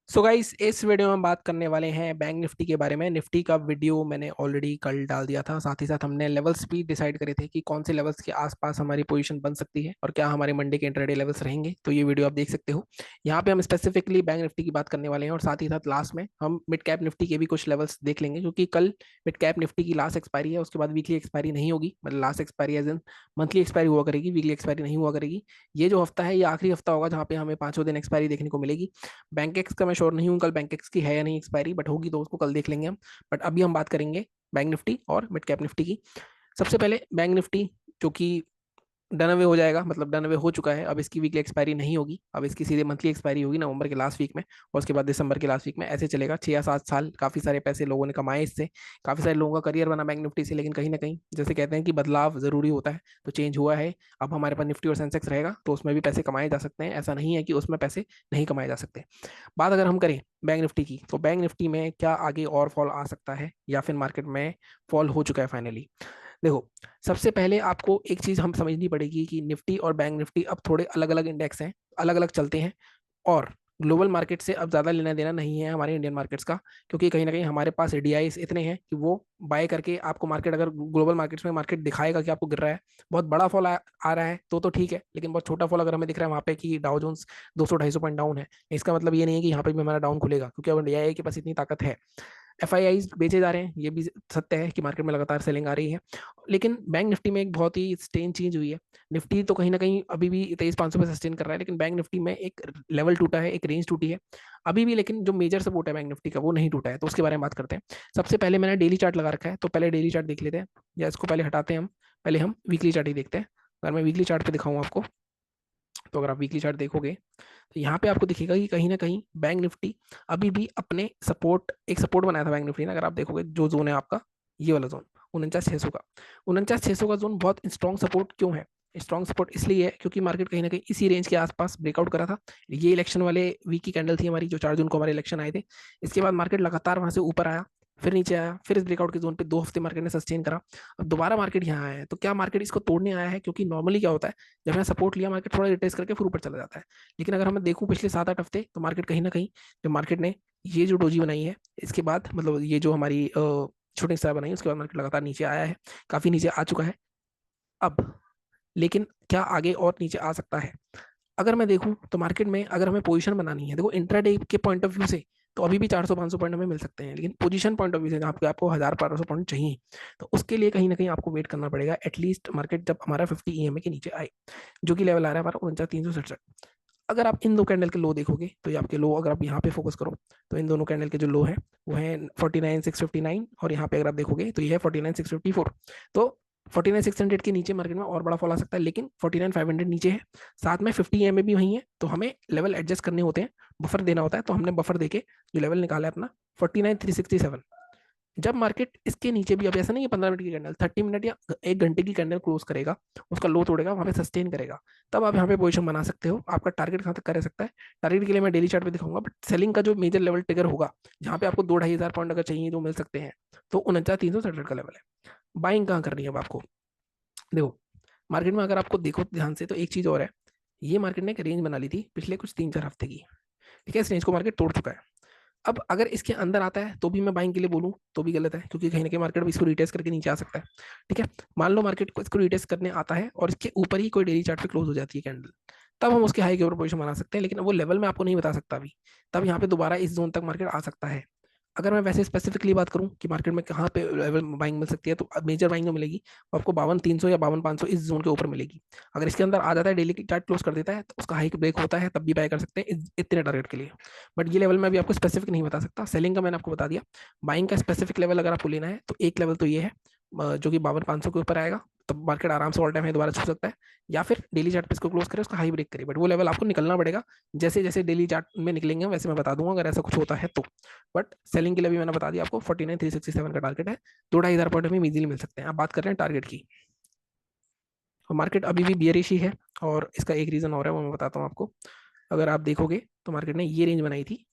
So guys, इस video में हम बात करने वाले हैं बैंक निफ्टी के बारे में। निफ्टी का वीडियो मैंने ऑलरेडी कल डाल दिया था। साथ ही साथ हमने लेवल्स भी डिसाइड करे थे कि कौन से लेवल्स के आसपास हमारी पोजीशन बन सकती है और क्या हमारे मंडे के इंट्राडे लेवल्स रहेंगे। तो ये वीडियो आप देख सकते हो। यहाँ पे हम स्पेसिफिकली बैंक निफ्टी की बात करने वाले हैं और साथ ही साथ लास्ट में हम मिड कैप निफ्टी के भी कुछ लेवल्स देख लेंगे, क्योंकि कल मिड कैप निफ्टी की लास्ट एक्सपायरी है। उसके बाद वीकली एक्सपायरी नहीं होगी, मतलब last expiry as in monthly expiry हुआ करेगी, वीकली एक्सपायरी नहीं हुआ करेगी। ये जो हफ्ता है ये आखिरी हफ्ता होगा जहाँ पे हमें पांचों दिन एक्सपायरी देखने को मिलेगी। बैंकेक्स का मैं श्योर नहीं हूँ कल बैंकेक्स की है या नहीं एक्सपायरी, बट होगी तो उसको कल देख लेंगे हम। बट अभी हम बात करेंगे बैंक निफ्टी और मिड कैप निफ्टी की। सबसे पहले बैंक निफ्टी, जो कि डन अवे हो जाएगा, मतलब डन अवे हो चुका है। अब इसकी वीकली एक्सपायरी नहीं होगी, अब इसकी सीधे मंथली एक्सपायरी होगी नवंबर के लास्ट वीक में, और उसके बाद दिसंबर के लास्ट वीक में। ऐसे चलेगा 6 या 7 साल। काफी सारे पैसे लोगों ने कमाए इससे, काफी सारे लोगों का करियर बना बैंक निफ्टी से। लेकिन कहीं ना कहीं जैसे कहते हैं कि बदलाव जरूरी होता है, तो चेंज हुआ है। अब हमारे पास निफ्टी और सेंसेक्स रहेगा तो उसमें भी पैसे कमाए जा सकते हैं। ऐसा नहीं है कि उसमें पैसे नहीं कमाए जा सकते। बात अगर हम करें बैंक निफ्टी की, तो बैंक निफ्टी में क्या आगे और फॉल आ सकता है या फिर मार्केट में फॉल हो चुका है फाइनली। देखो, सबसे पहले आपको एक चीज हम समझनी पड़ेगी कि निफ्टी और बैंक निफ्टी अब थोड़े अलग अलग इंडेक्स हैं, अलग अलग चलते हैं। और ग्लोबल मार्केट से अब ज्यादा लेना देना नहीं है हमारे इंडियन मार्केट्स का, क्योंकि कहीं ना कहीं हमारे पास डीआईस इतने हैं कि वो बाय करके आपको मार्केट, अगर ग्लोबल मार्केट्स में मार्केट दिखाएगा कि आपको गिर रहा है, बहुत बड़ा फॉल आ रहा है तो ठीक है। लेकिन बहुत छोटा फॉल अगर हमें दिख रहा है वहां पे कि डाउ जोन्स 200-250 पॉइंट डाउन है, इसका मतलब ये नहीं है कि यहाँ पे भी हमारा डाउन खुलेगा, क्योंकि अब डीआई के पास इतनी ताकत है। एफआईआईज बेचे जा रहे हैं, ये भी सत्य है कि मार्केट में लगातार सेलिंग आ रही है। लेकिन बैंक निफ्टी में एक बहुत ही स्टेन चेंज हुई है। निफ्टी तो कहीं ना कहीं अभी भी 23,500 पे सस्टेन कर रहा है, लेकिन बैंक निफ्टी में एक लेवल टूटा है, एक रेंज टूटी है अभी भी। लेकिन जो मेजर सपोर्ट है बैंक निफ्टी का वो नहीं टूटा है, तो उसके बारे में बात करते हैं। सबसे पहले मैंने डेली चार्ट लगा रखा है, तो पहले डेली चार्ट देख लेते हैं, या इसको पहले हटाते हैं हम। पहले हम वीकली चार्ट ही देखते हैं। अगर मैं वीकली चार्ट पे दिखाऊं आपको, तो अगर आप वीकली चार्ट देखोगे तो यहाँ पे आपको दिखेगा कि कहीं ना कहीं बैंक निफ्टी अभी भी अपने सपोर्ट, एक सपोर्ट बनाया था बैंक निफ्टी ने। अगर आप देखोगे जो जोन है आपका, ये वाला जोन 49,600 का, 49,600 का जोन बहुत स्ट्रॉन्ग सपोर्ट क्यों है? स्ट्रॉन्ग सपोर्ट इसलिए है क्योंकि मार्केट कहीं ना कहीं इसी रेंज के आसपास ब्रेकआउट करा था। ये इलेक्शन वाले वीक की कैंडल थी हमारी, जो 4 जून को हमारे इलेक्शन आए थे। इसके बाद मार्केट लगातार वहां से ऊपर आया, फिर नीचे आया, फिर इस ब्रेकआउट के जोन पे 2 हफ्ते मार्केट ने सस्टेन करा। अब दोबारा मार्केट यहाँ आया है, तो क्या मार्केट इसको तोड़ने आया है? क्योंकि नॉर्मली क्या होता है, जब मैंने सपोर्ट लिया मार्केट थोड़ा रिट्रेस करके फिर ऊपर चला जाता है। लेकिन अगर मैं देखूं पिछले 7-8 हफ्ते, तो मार्केट कहीं ना कहीं, जब मार्केट ने ये जो डोजी बनाई है, इसके बाद मतलब ये जो हमारी शूटिंग स्टार बनाई, उसके बाद मार्केट लगातार नीचे आया है, काफी नीचे आ चुका है अब। लेकिन क्या आगे और नीचे आ सकता है? अगर मैं देखूं तो मार्केट में अगर हमें पोजीशन बनानी है, देखो इंट्राडे के पॉइंट ऑफ व्यू से तो अभी भी 400-500 पॉइंट हमें मिल सकते हैं। लेकिन पोजीशन पॉइंट ऑफ व्यू से जहाँ पे आपको 1,000-1,200 पॉइंट चाहिए, तो उसके लिए कहीं ना कहीं आपको वेट करना पड़ेगा एटलीस्ट मार्केट जब हमारा 50 EMA के नीचे आए, जो कि लेवल आ रहा है हमारा 49,367। अगर आप इन दो कैंडल के लो देखोगे तो ये आपके लो, अगर आप यहाँ पे फोकस करो तो इन दोनों कैंडल के जो लो है वो है 49,659, और यहाँ पे अगर आप देखोगे तो ये है 49,654। तो 49,600 के नीचे मार्केट में और बड़ा फॉल आ सकता है, लेकिन 49,500 नीचे है। साथ में 50 EMA भी वही है, तो हमें लेवल एडजस्ट करने होते हैं, बफर देना होता है। तो हमने बफर देके जो लेवल निकाला है अपना 49,367। जब मार्केट इसके नीचे भी, अब ऐसा नहीं है 15 मिनट की कैंडल, 30 मिनट या 1 घंटे की कैंडल क्लोज करेगा, उसका लो तोड़ेगा, वहां पे सस्टेन करेगा, तब आप यहाँ पे पोजीशन बना सकते हो। आपका टारगेट कहाँ तक कर सकता है, टारगेट के लिए मैं डेली चार्ट पे दिखाऊंगा। बट सेलिंग का जो मेजर लेवल ट्रिगर होगा, जहाँ पे आपको 2-2,500 पॉइंट अगर चाहिए तो मिल सकते हैं, तो 49,367 का लेवल है। बाइंग कहाँ करनी है अब आपको? देखो, मार्केट में अगर आपको देखो ध्यान से, तो एक चीज और है। ये मार्केट ने एक रेंज बना ली थी पिछले कुछ 3-4 हफ्ते की, ठीक है? इस रेंज को मार्केट तोड़ चुका है। अब अगर इसके अंदर आता है तो भी मैं बाइंग के लिए बोलूं तो भी गलत है, क्योंकि कहीं ना कहीं मार्केट इसको रिटेस्ट करके नीचे आ सकता है। ठीक है, मान लो मार्केट को इसको रिटेस्ट करने आता है और इसके ऊपर ही कोई डेली चार्ट पे क्लोज हो जाती है कैंडल, तब हम उसके हाई के ऊपर पोजीशन बना सकते हैं। लेकिन वो लेवल मैं आपको नहीं बता सकता अभी। तब यहाँ पे दोबारा इस जोन तक मार्केट आ सकता है। अगर मैं वैसे स्पेसिफिकली बात करूं कि मार्केट में कहाँ पे लेवल बाइंग मिल सकती है, तो मेजर बाइंग जो मिलेगी वो आपको 52,300 या 52,500 इस जोन के ऊपर मिलेगी। अगर इसके अंदर आ जाता है, डेली चार्ट क्लोज कर देता है, तो उसका हाई ब्रेक होता है, तब भी बाय कर सकते हैं इतने टारगेट के लिए। बट ये लेवल मैं अभी आपको स्पेसिफिक नहीं बता सकता। सेलिंग का मैंने आपको बता दिया। बाइंग का स्पेसिफिक लेवल अगर आपको लेना है तो एक लेवल तो ये है, जो कि 52,500 के ऊपर आएगा, तब मार्केट आराम से ऑल टाइम है दोबारा छू सकता है। या फिर डेली चार्ट पे इसको क्लोज करे, उसका हाई ब्रेक करे, बट वो लेवल आपको निकलना पड़ेगा। जैसे जैसे डेली चार्ट में निकलेंगे वैसे मैं बता दूंगा अगर ऐसा कुछ होता है तो। बट सेलिंग के लिए भी मैंने बता दिया आपको, 49,367 का टारगेट है। 2-2,500 पॉइंट में इजीली मिल सकते हैं। आप बात कर रहे हैं टारगेट की, और मार्केट अभी भी बियरिश ही है। और इसका एक रीजन और है, वो मैं बताता हूँ आपको। अगर आप देखोगे तो मार्केट ने ये रेंज बनाई थी,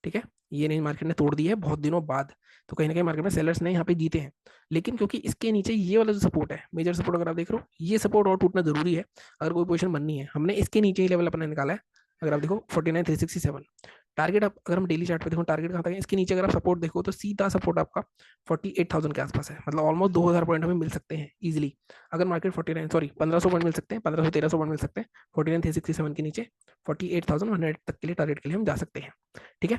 ठीक है? ये रेंज मार्केट ने तोड़ दी है बहुत दिनों बाद, तो कहीं ना कहीं मार्केट में सेलर्स ने यहाँ पे जीते हैं। लेकिन क्योंकि इसके नीचे ये वाला जो सपोर्ट है, मेजर सपोर्ट अगर आप देख रहे हो, ये सपोर्ट और टूटना जरूरी है अगर कोई पोजीशन बननी है। हमने इसके नीचे ही लेवल अपना निकाला है। अगर आप देखो 49,367, टारगेट आप अगर हम डेली चार्ट पे देखो टारगेट कहाँ तक है, इसके नीचे अगर आप सपोर्ट देखो तो सीधा सपोर्ट आपका 48,000 के आसपास है, मतलब ऑलमोस्ट 2,000 पॉइंट हमें मिल सकते हैं इजीली। अगर मार्केट 49 सॉरी 1,500 पॉइंट मिल सकते हैं, 1,500 पॉइंट मिल सकते हैं 49,367 के नीचे 48,100 तक के लिए टारगेट के लिए हम जा सकते हैं। ठीक है,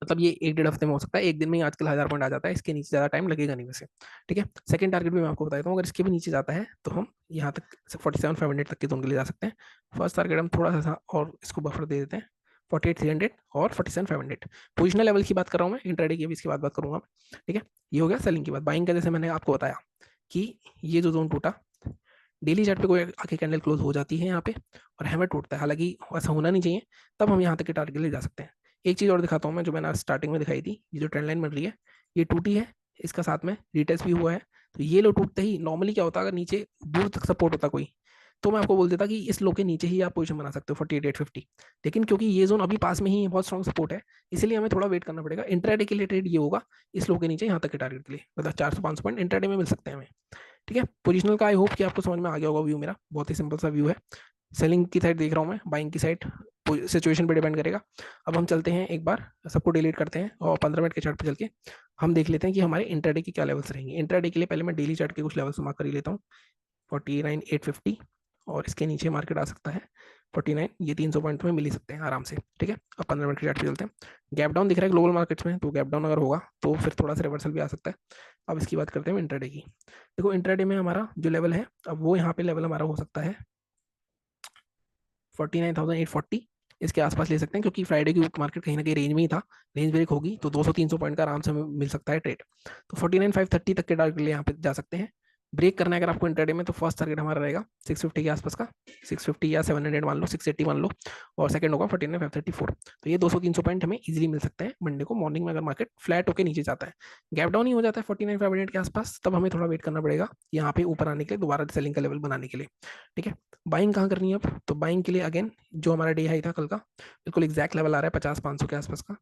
मतलब ये एक डेढ़ हफ्ते में हो सकता है, एक दिन में ही आजकल 1,000 पॉइंट आ जाता है, इसके नीचे ज़्यादा टाइम लगेगा नहीं वैसे। ठीक है, सेकंड टारगेट भी मैं आपको बताता हूँ, अगर इसके भी नीचे जाता है तो हम यहाँ तक 47,500 तक की जोन के लिए जा सकते हैं। फर्स्ट टारगेट हम थोड़ा सा और इसको बफर दे देते हैं 48,300 और 47,500। पोजिशनल लेवल की बात कर रहा हूँ मैं, इंट्राडे की भी इसकी बात करूंगा मैं। ठीक है, ये हो गया सेलिंग की बात। बाइंग का जैसे मैंने आपको बताया कि ये जो जोन टूटा, डेली चार्ट पे कोई आके कैंडल क्लोज हो जाती है यहाँ पे और हैमर टूटता है, हालांकि ऐसा होना नहीं चाहिए, तब हम यहाँ तक के टारगेट ले जा सकते हैं। एक चीज़ और दिखाता हूँ मैं, जो मैंने आज स्टार्टिंग में दिखाई थी, ये जो ट्रेंड लाइन बन रही है ये टूटी है, इसका साथ में रिटेस्ट भी हुआ है। तो ये लो टूटते ही नॉर्मली क्या होता है, अगर नीचे दूर तक सपोर्ट होता कोई, तो मैं आपको बोल देता कि इस लो के नीचे ही आप पोजीशन बना सकते हो 48,850। लेकिन क्योंकि ये जोन अभी पास में ही बहुत स्ट्रॉन्ग सपोर्ट है, इसलिए हमें थोड़ा वेट करना पड़ेगा। इंट्राडे के लिए ट्रेड ये होगा, इस लो के नीचे यहाँ तक के टारगेट के लिए, मतलब 400-500 पॉइंट इंट्राडे में मिल सकते हैं हमें। ठीक है, पोजिशनल का आई होप कि आपको समझ में आ गया होगा व्यू मेरा, बहुत ही सिंपल सा व्यू है। सेलिंग की साइड देख रहा हूँ मैं, बाइंग की साइड सिचुएशन पे डिपेंड करेगा। अब हम चलते हैं, एक बार सबको डिलीट करते हैं और 15 मिनट के चार्ट पे चल के हम देख लेते हैं कि हमारे इंट्राडे की क्या लेवल्स रहेंगे। इंट्राडे के लिए पहले मैं डेली चार्ट के कुछ लेवल्स मार्क कर ही लेता हूँ। 49,850 और इसके नीचे मार्केट आ सकता है 49, ये 300 पॉइंट में मिल ही सकते हैं आराम से। ठीक है, अब 15 मिनट के चार्ट पे चलते हैं। गैप डाउन दिख रहा है ग्लोबल मार्केट्स में, तो गैप डाउन अगर होगा तो फिर थोड़ा सा रिवर्सल भी आ सकता है। अब इसकी बात करते हैं इंट्राडे की। देखो इंट्राडे में हमारा जो लेवल है, अब वो यहाँ पे लेवल हमारा हो सकता है 49,840, इसके आसपास ले सकते हैं, क्योंकि फ्राइडे की मार्केट कहीं ना कहीं रेंज में ही था। रेंज ब्रेक होगी तो 200-300 पॉइंट का आराम से हमें मिल सकता है ट्रेड। तो 49,530 तक के टारगेट लिए यहाँ पे जा सकते हैं। ब्रेक करना है अगर आपको इंट्राडे में, तो फर्स्ट टारगेट हमारा रहेगा 650 के आसपास का, 650 या 700 मान लो, 680 मान लो, और सेकंड होगा 49,534। तो ये 200-300 पॉइंट हमें इजीली मिल सकते हैं मंडे को मॉर्निंग में, अगर मार्केट फ्लैट होकर नीचे जाता है, गैप डाउन ही हो जाता है 49,500 के आसपास, तब हमें थोड़ा वेट करना पड़ेगा यहाँ पे ऊपर आने के लिए, दोबारा सेलिंग का लेवल बनाने के लिए। ठीक है, बाइंग कहाँ करनी है अब, तो बाइंग के लिए अगेन जो हमारा डे हाई था कल का, बिल्कुल एग्जैक्ट लेवल आ रहा है 50-500 के आसपास का।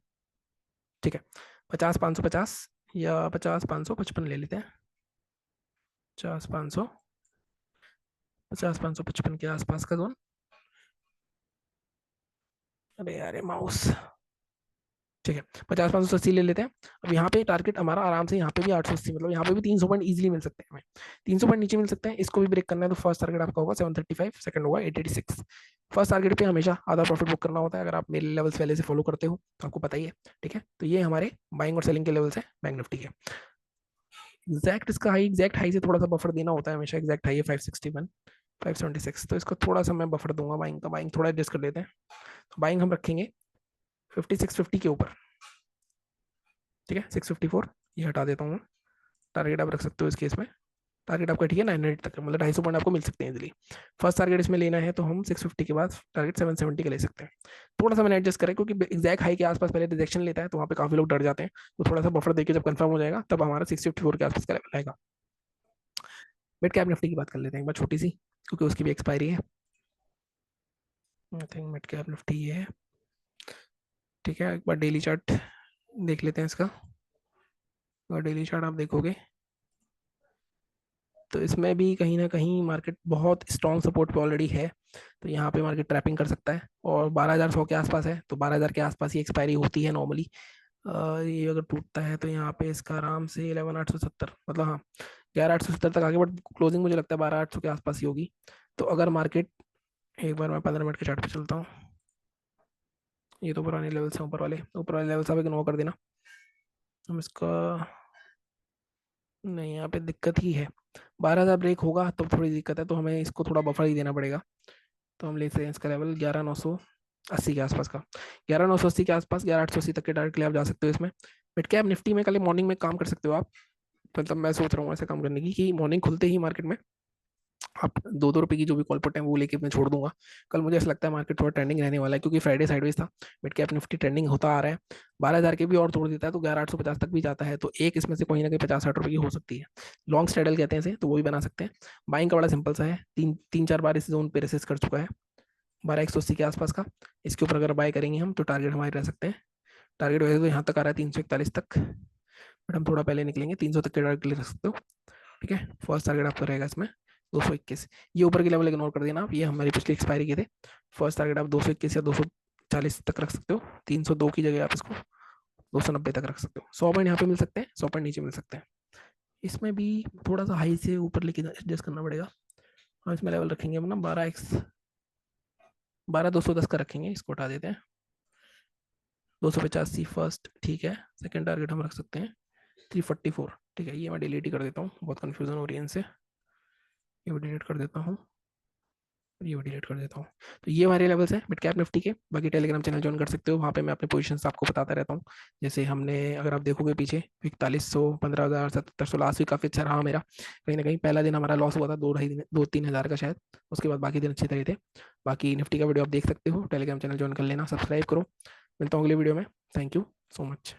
ठीक है, 50-550 या 50-555 ले लेते हैं। 50-555 के आसपास का जोन। अरे यार माउस। ठीक है, 50-580 ले लेते हैं। अब यहाँ पे टारगेट हमारा आराम से, यहाँ पे भी 880, मतलब यहाँ पे भी 300 पॉइंट इजीली मिल सकते हैं हमें। 300 पॉइंट नीचे मिल सकते हैं, इसको भी ब्रेक करना है तो फर्स्ट टारगेट आपका होगा 735, सेकंड होगा 886। फर्स्ट टारगेट पे हमेशा आधा प्रॉफिट बुक करना होता है, अगर आप मेरे लेवल्स पहले से फॉलो करते हो तो आपको पता ही है। ठीक है, तो ये हमारे बाइंग और सेलिंग के लेवल्स हैं बैंक निफ्टी के। एग्जैक्ट इसका हाई, एग्जैक्ट हाई से थोड़ा सा बफर देना होता है हमेशा। एग्जैक्ट हाई है 561, 576, तो इसको थोड़ा सा मैं बफर दूंगा बाइंग का। बाइंग थोड़ा एडजस्ट कर लेते हैं, तो बाइंग हम रखेंगे 5650 के ऊपर। ठीक है, 654 ये हटा देता हूँ मैं। टारगेट आप रख सकते हो इस केस में, टारगेट आपका ठीक है 900 तक, मतलब 250 पॉइंट आपको मिल सकते हैं इजीली। फर्स्ट टारगेट इसमें लेना है तो हम 650 के बाद टारगेट 770 का ले सकते हैं। थोड़ा सा मैंने एडजस्ट करें, क्योंकि एग्जैक्ट हाई के आसपास पहले रिजेक्शन लेता है, तो वहाँ पे काफी लोग डर जाते हैं, तो थोड़ा सा बफर देके जब कंफर्म हो जाएगा तब हमारा 654 के आसपास का लेवल आएगा। मिड कैप निफ्टी की बात कर लेते हैं एक बार छोटी सी, क्योंकि उसकी भी एक्सपायरी है। I think mid cap Nifty ये है। ठीक है, एक बार डेली चार्ट देख लेते हैं इसका। अगर डेली चार्ट आप देखोगे तो इसमें भी कहीं ना कहीं मार्केट बहुत स्ट्रॉन्ग सपोर्ट पे ऑलरेडी है, तो यहाँ पे मार्केट ट्रैपिंग कर सकता है। और 12,100 के आसपास है, तो 12,000 के आसपास ही एक्सपायरी होती है नॉर्मली। ये अगर टूटता है तो यहाँ पे इसका आराम से 11,870, मतलब हाँ 11,870 तक आगे, बट क्लोजिंग मुझे लगता है 12,800 के आसपास ही होगी। तो अगर मार्केट, एक बार मैं 15 मिनट के चार्ट पे चलता हूँ। ये तो पुराने लेवल्स हैं, ऊपर वाले लेवल्स आप इग्नोर कर देना। हम इसका, नहीं यहाँ पे दिक्कत ही है, 12,000 ब्रेक होगा तो थोड़ी दिक्कत है, तो हमें इसको थोड़ा बफर ही देना पड़ेगा। तो हम लेते हैं इसका लेवल 11,980 के आसपास का, 11,980 के आसपास, 11,880 तक के टारगेट ले आप जा सकते हो इसमें। मिड कैप निफ्टी में कल मॉर्निंग में काम कर सकते हो आप, मतलब मैं सोच रहा हूँ ऐसे काम करने की कि मॉर्निंग खुलते ही मार्केट में आप 2-2 रुपए की जो भी कॉल पुट है वो लेके मैं छोड़ दूंगा। कल मुझे ऐसा लगता है मार्केट थोड़ा ट्रेंडिंग रहने वाला है, क्योंकि फ्राइडे साइडवेज था, मिड कैप निफ्टी ट्रेंडिंग होता आ रहा है। 12,000 के भी और तोड़ देता है तो 11,850 तक भी जाता है, तो एक इसमें से कहीं ना कहीं 50-60 रुपए की हो सकती है। लॉन्ग स्ट्रेडल कहते हैं इसे, तो वो भी बना सकते हैं। बाइंग का बड़ा सिंपल सा है, तीन तीन चार बार इस जोन पे रेसिस्ट कर चुका है 12,180 के आसपास का। इसके ऊपर अगर बाय करेंगे हम तो टारगेट हमारे रह सकते हैं। टारगेट वैसे तो यहाँ तक आ रहा है 341 तक, बट हम थोड़ा पहले निकलेंगे, 300 तक के टारगेट ले रख सकते हो। ठीक है, फर्स्ट टारगेट आपका रहेगा इसमें 221। ये ऊपर के लेवल इग्नोर कर देना आप, ये हमारी पिछली एक्सपायरी के थे। फर्स्ट टारगेट आप 221 या 200 40 तक रख सकते हो, 302 की जगह आप इसको 290 तक रख सकते हो। 100 पॉइंट यहाँ पे मिल सकते हैं, 100 पॉइंट नीचे मिल सकते हैं। इसमें भी थोड़ा सा हाई से ऊपर लेके एडजस्ट करना पड़ेगा। हम इसमें लेवल रखेंगे हम ना 12 210 का रखेंगे, इसको हटा देते हैं। 285 फर्स्ट, ठीक है। सेकंड टारगेट हम रख सकते हैं 344, ठीक है। ये मैं डिलीट ही कर देता हूँ, बहुत कन्फ्यूजन हो रही है इनसे। ये भी डिलीट कर देता हूँ, ये भी डिलीट कर देता हूँ। तो ये हमारे लेवल्स हैं मिड कैप निफ्टी के। बाकी टेलीग्राम चैनल ज्वाइन कर सकते हो, वहाँ पे मैं अपने पोजीशंस आपको बताता रहता हूँ। जैसे हमने, अगर आप देखोगे पीछे 4100, 15,000, 7700, लास्ट भी काफ़ी अच्छा रहा मेरा। कहीं ना कहीं पहला दिन हमारा लॉस हुआ था 2 ढाई दिन, 2-3 हज़ार का शायद। उसके बाद बाकी दिन अच्छे रहे थे। बाकी निफ्टी का वीडियो आप देख सकते हो, टेलीग्राम चैनल ज्वाइन कर लेना, सब्सक्राइब करो। मिलता हूँ अगले वीडियो में। Thank you so much.